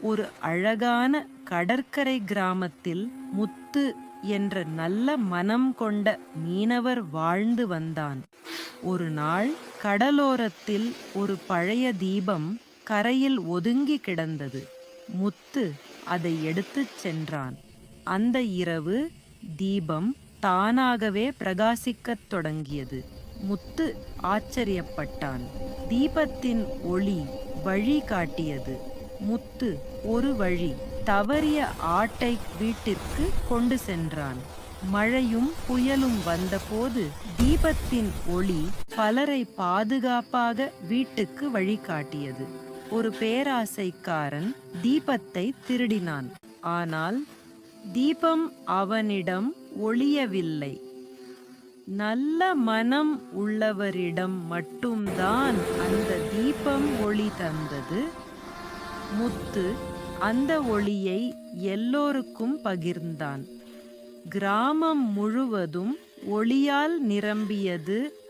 ஒரு அழகான கடற்கரை கிராமத்தில் முத்து என்ற நல்ல மனம் கொண்ட மீனவர் வாழ்ந்து வந்தான். ஒரு நாள் கடலோரத்தில் ஒரு பழைய தீபம் கரையில் ஒதுங்கி கிடந்தது. முத்து அதை எடுத்துச் சென்றான். அந்த இரவு தீபம் தானாகவே பிரகாசிக்கத் தொடங்கியது. முத்து ஆச்சரியப்பட்டான். தீபத்தின் ஒளி வழி காட்டியது. முத்து ஒரு வழி தவறிய ஆட்டை வீட்டிற்கு கொண்டு சென்றான். மழையும் புயலும் வந்தபோது தீபத்தின் ஒளி பலரை பாதுகாப்பாக வீட்டுக்கு வழிகாட்டியது. ஒரு பேராசைக்காரன் தீபத்தை திருடினான். ஆனால் தீபம் அவனிடம் ஒளியவில்லை. நல்ல மனம் உள்ளவரிடம் மட்டும்தான் அந்த தீபம் ஒளி தந்தது. முத்து அந்த ஒளியை எல்லோருக்கும் பகிர்ந்தான். கிராமம் முழுவதும் ஒளியால் நிரம்பியது.